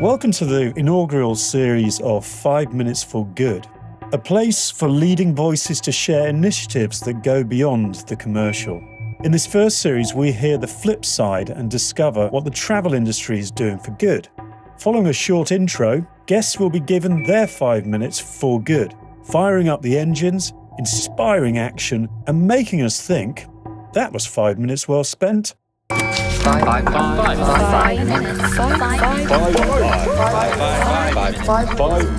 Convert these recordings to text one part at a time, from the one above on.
Welcome to the inaugural series of 5 Minutes for Good, a place for leading voices to share initiatives that go beyond the commercial. In this first series, we hear the flip side and discover what the travel industry is doing for good. Following a short intro, guests will be given their 5 minutes for good, firing up the engines, inspiring action, and making us think, that was 5 minutes well spent. Five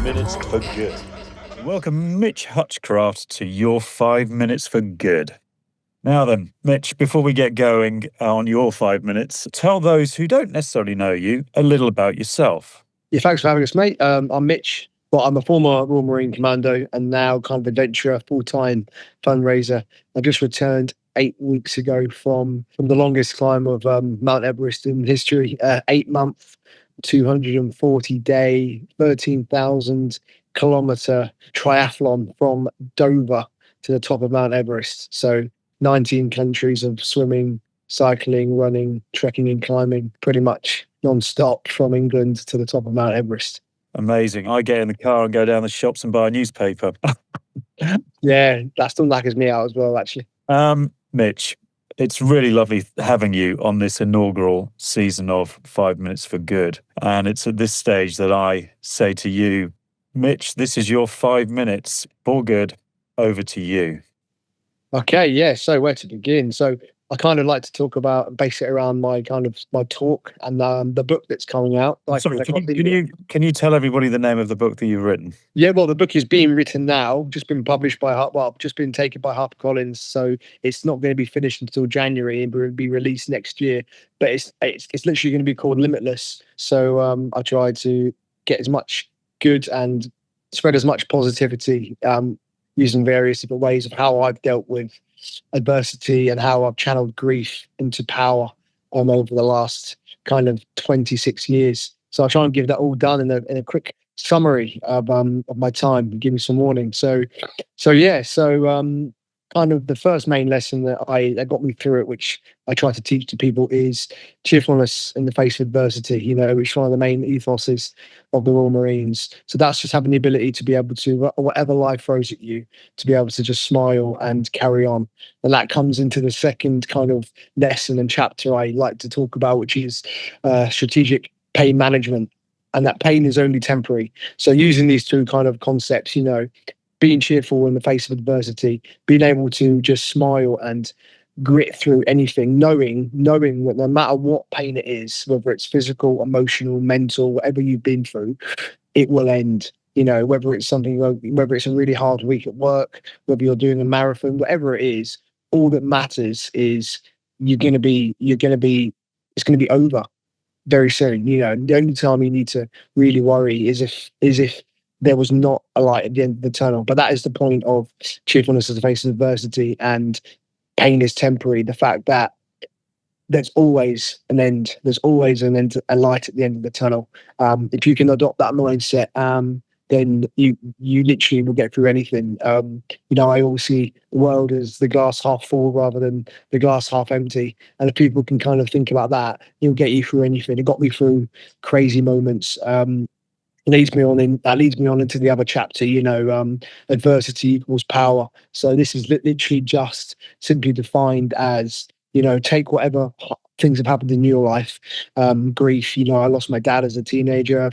minutes for good. Welcome, Mitch Hutchcraft, to your 5 minutes for good. Now then, Mitch, before we get going on your 5 minutes, tell those who don't necessarily know you a little about yourself. Yeah, thanks for having us, mate. I'm Mitch. Well, I'm a former Royal Marine Commando and now kind of adventurer, full-time fundraiser. I just returned 8 weeks ago from the longest climb of Mount Everest in history, 8-month, 240-day, 13,000-kilometer triathlon from Dover to the top of Mount Everest. So 19 countries of swimming, cycling, running, trekking and climbing, pretty much non-stop from England to the top of Mount Everest. Amazing. I get in the car and go down the shops and buy a newspaper. Yeah, that still knackers me out as well, actually. Mitch, it's really lovely having you on this inaugural season of 5 Minutes for Good. And it's at this stage that I say to you, Mitch, this is your 5 minutes for good. Over to you. Okay, yeah. So where to begin? So I kind of like to talk about, base it around my talk and the book that's coming out. Sorry, can you tell everybody the name of the book that you've written? Yeah, well, the book is being written now, just been published by just been taken by HarperCollins. So it's not going to be finished until January and will be released next year. But it's literally going to be called Limitless. So I try to get as much good and spread as much positivity using various different ways of how I've dealt with adversity and how I've channeled grief into power over the last kind of 26 years. So I'll try and give that all done in a quick summary of my time and give you some warning. So kind of the first main lesson that got me through it, which I try to teach to people, is cheerfulness in the face of adversity, which is one of the main ethoses of the Royal Marines. So that's just having the ability to be able to, whatever life throws at you, to be able to just smile and carry on. And that comes into the second kind of lesson and chapter I like to talk about, which is strategic pain management. And that pain is only temporary. So using these two kind of concepts, being cheerful in the face of adversity, being able to just smile and grit through anything, knowing that no matter what pain it is, whether it's physical, emotional, mental, whatever you've been through, it will end. Whether it's a really hard week at work, whether you're doing a marathon, whatever it is, all that matters is it's going to be over very soon. The only time you need to really worry is if there was not a light at the end of the tunnel. But that is the point of cheerfulness in the face of adversity, and pain is temporary. The fact that there's always an end. There's always a light at the end of the tunnel. If you can adopt that mindset, then you literally will get through anything. I always see the world as the glass half full rather than the glass half empty. And if people can kind of think about that, it'll get you through anything. It got me through crazy moments. Leads me on into the other chapter. Adversity equals power. So this is literally just simply defined as, take whatever things have happened in your life, grief. I lost my dad as a teenager,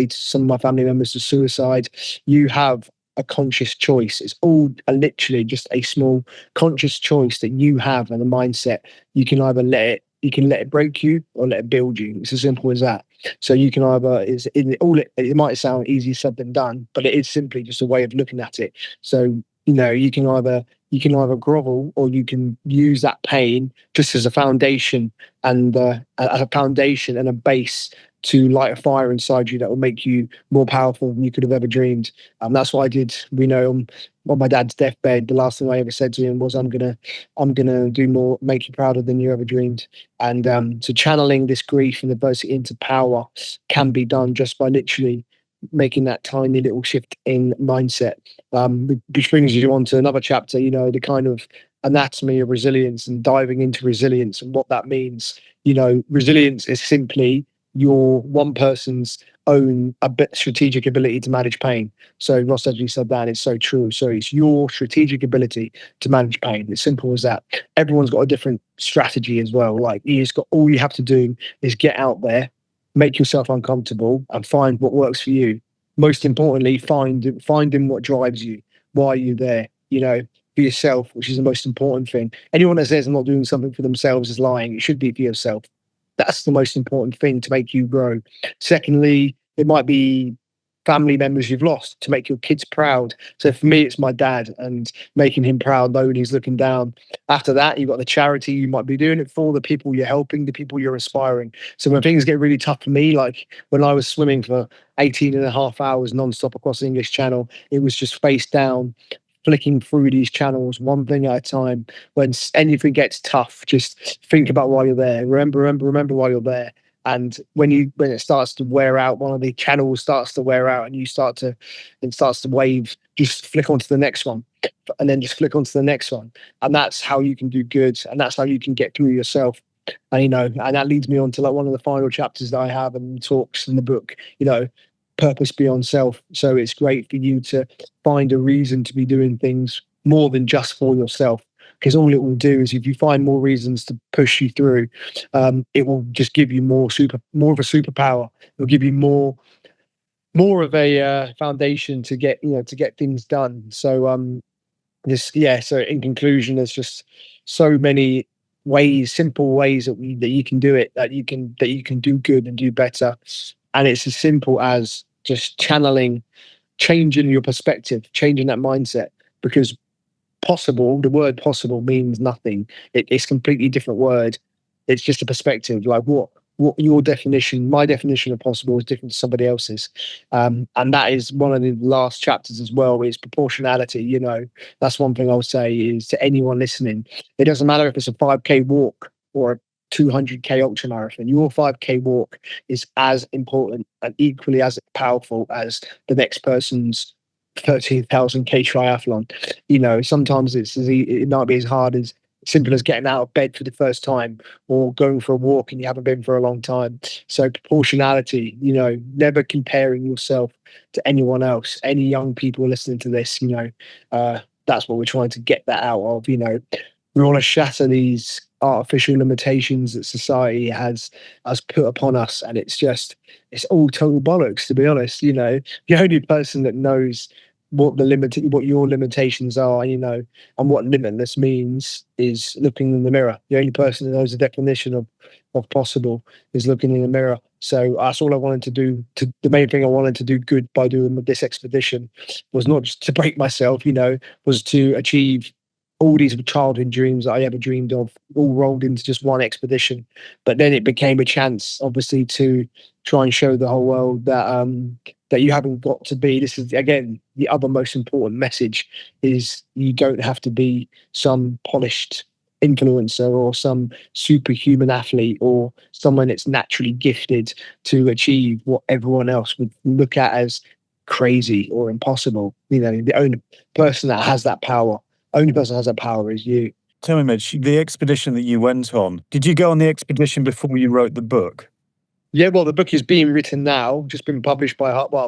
some of my family members to suicide. You have a conscious choice. It's all literally just a small conscious choice that you have, and a mindset. You can either let it break you or let it build you. It's as simple as that. So you can either, it might sound easier said than done, but it is simply just a way of looking at it. So, you can either grovel, or you can use that pain just as a foundation and a base to light a fire inside you that will make you more powerful than you could have ever dreamed. That's what I did. On my dad's deathbed, the last thing I ever said to him was, "I'm gonna do more, make you prouder than you ever dreamed." And so channeling this grief and adversity into power can be done just by literally making that tiny little shift in mindset. Which brings you on to another chapter, the kind of anatomy of resilience and diving into resilience and what that means. Resilience is simply your one person's own strategic ability to manage pain. So Ross actually said that, and it's so true. So it's your strategic ability to manage pain. It's simple as that. Everyone's got a different strategy as well. Like you just got all you have to do is get out there, make yourself uncomfortable, and find what works for you. Most importantly, finding what drives you. Why are you there? You know, for yourself, which is the most important thing. Anyone that says they're not doing something for themselves is lying. It should be for yourself. That's the most important thing to make you grow. Secondly, it might be family members you've lost to make your kids proud. So for me, it's my dad and making him proud, knowing he's looking down. After that, you've got the charity you might be doing it for, the people you're helping, the people you're inspiring. So when things get really tough for me, like when I was swimming for 18 and a half hours nonstop across the English Channel, it was just face down, flicking through these channels one thing at a time. When anything gets tough, just think about why you're there. Remember why you're there. And when it starts to wear out, one of the channels starts to wear out, and it starts to wave, just flick onto the next one, and then just flick onto the next one. And that's how you can do good, and that's how you can get through yourself. And and that leads me on to like one of the final chapters that I have and talks in the book. Purpose beyond self. So it's great for you to find a reason to be doing things more than just for yourself. Because all it will do is, if you find more reasons to push you through, it will just give you more of a superpower. It'll give you more of a foundation to get things done. So So in conclusion, there's just so many simple ways that you can do it, that you can do good and do better. And it's as simple as just changing your perspective, changing that mindset. Because the word possible means nothing. It's a completely different word. It's just a perspective. Like my definition of possible is different to somebody else's. And that is one of the last chapters as well, is proportionality. That's one thing I would say is to anyone listening. It doesn't matter if it's a 5K walk or a 200K ultra marathon. Your 5K walk is as important and equally as powerful as the next person's 13,000K triathlon. Sometimes it might be as hard as simple as getting out of bed for the first time, or going for a walk and you haven't been for a long time. So proportionality, never comparing yourself to anyone else. Any young people listening to this, that's what we're trying to get that out of. We want to shatter these artificial limitations that society has put upon us, and it's all total bollocks, to be honest. The only person that knows what your limitations are, and what limitless means, is looking in the mirror. The only person that knows the definition of possible is looking in the mirror. So that's all I wanted to do. The main thing I wanted to do good by doing this expedition was not just to break myself, was to achieve all these childhood dreams that I ever dreamed of, all rolled into just one expedition. But then it became a chance, obviously, to try and show the whole world that you haven't got to be. This is, again, the other most important message, is you don't have to be some polished influencer or some superhuman athlete or someone that's naturally gifted to achieve what everyone else would look at as crazy or impossible. The only person that has that power is you. Tell me, Mitch, the expedition that you went on, did you go on the expedition before you wrote the book? Yeah, well, the book is being written now, just been published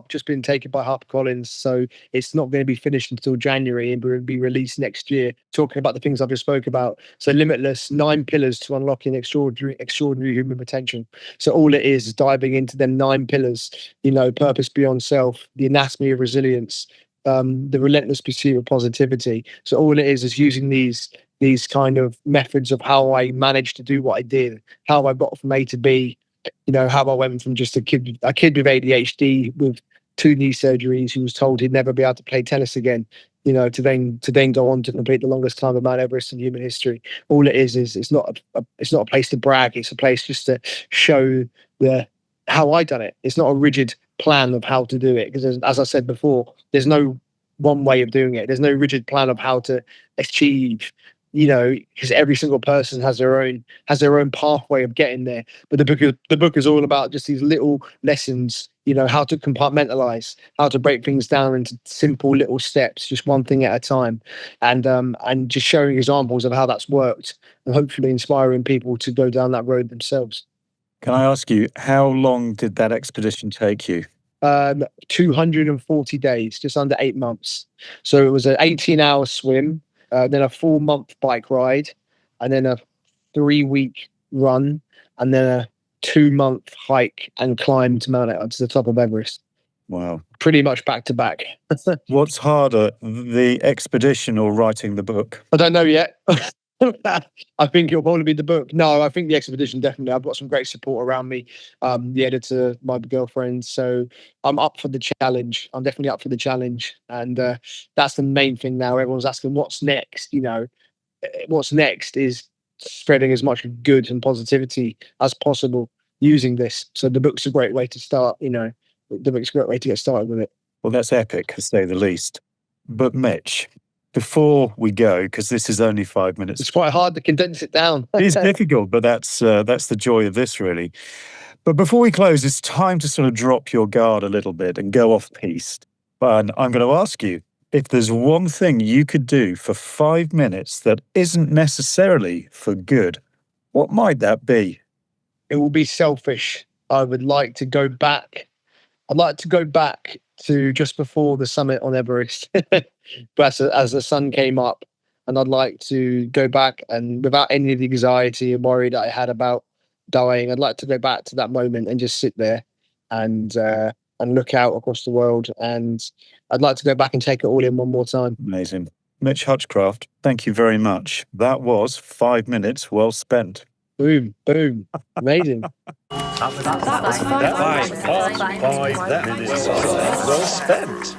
just been taken by HarperCollins. So it's not going to be finished until January, and will be released next year, talking about the things I've just spoke about. So Limitless, 9 pillars to unlocking extraordinary human potential. So all it is diving into them 9 pillars, purpose beyond self, the anatomy of resilience, the relentless pursuit of positivity. So all it is using these kind of methods of how I managed to do what I did, how I got from A to B. How I went from just a kid with ADHD with 2 knee surgeries, who was told he'd never be able to play tennis again, to then go on to complete the longest climb of Mount Everest in human history. All it is it's not a place to brag. It's a place just to show how I done it. It's not a rigid plan of how to do it, because, as I said before, there's no one way of doing it. There's no rigid plan of how to achieve, because every single person has their own pathway of getting there. But the book is all about just these little lessons, how to compartmentalize, how to break things down into simple little steps, just one thing at a time, and just showing examples of how that's worked, and hopefully inspiring people to go down that road themselves. Can I ask you, how long did that expedition take you? 240 days, just under 8 months. So it was an 18-hour swim, then a 4-month bike ride, and then a 3-week run, and then a 2-month hike and climb to to the top of Everest. Wow. Pretty much back to back. What's harder, the expedition or writing the book? I don't know yet. I think it'll probably be the book. No, I think the expedition, definitely. I've got some great support around me. The editor, my girlfriend. So I'm up for the challenge. I'm definitely up for the challenge. And that's the main thing now. Everyone's asking, what's next? What's next is spreading as much good and positivity as possible using this. So the book's a great way to start. The book's a great way to get started with it. Well, that's epic, to say the least. But Mitch, before we go, because this is only 5 minutes. It's quite hard to condense it down. It's difficult, but that's the joy of this, really. But before we close, it's time to sort of drop your guard a little bit and go off piste. But I'm going to ask you, if there's one thing you could do for 5 minutes that isn't necessarily for good, what might that be? It will be selfish. I would like to go back. I'd like to go back to just before the summit on Everest, but as the sun came up, and I'd like to go back and without any of the anxiety and worry that I had about dying, I'd like to go back to that moment and just sit there and look out across the world. And I'd like to go back and take it all in one more time. Amazing. Mitch Hutchcraft, thank you very much. That was 5 minutes well spent. Boom, boom. Amazing. That was 5 minutes well spent.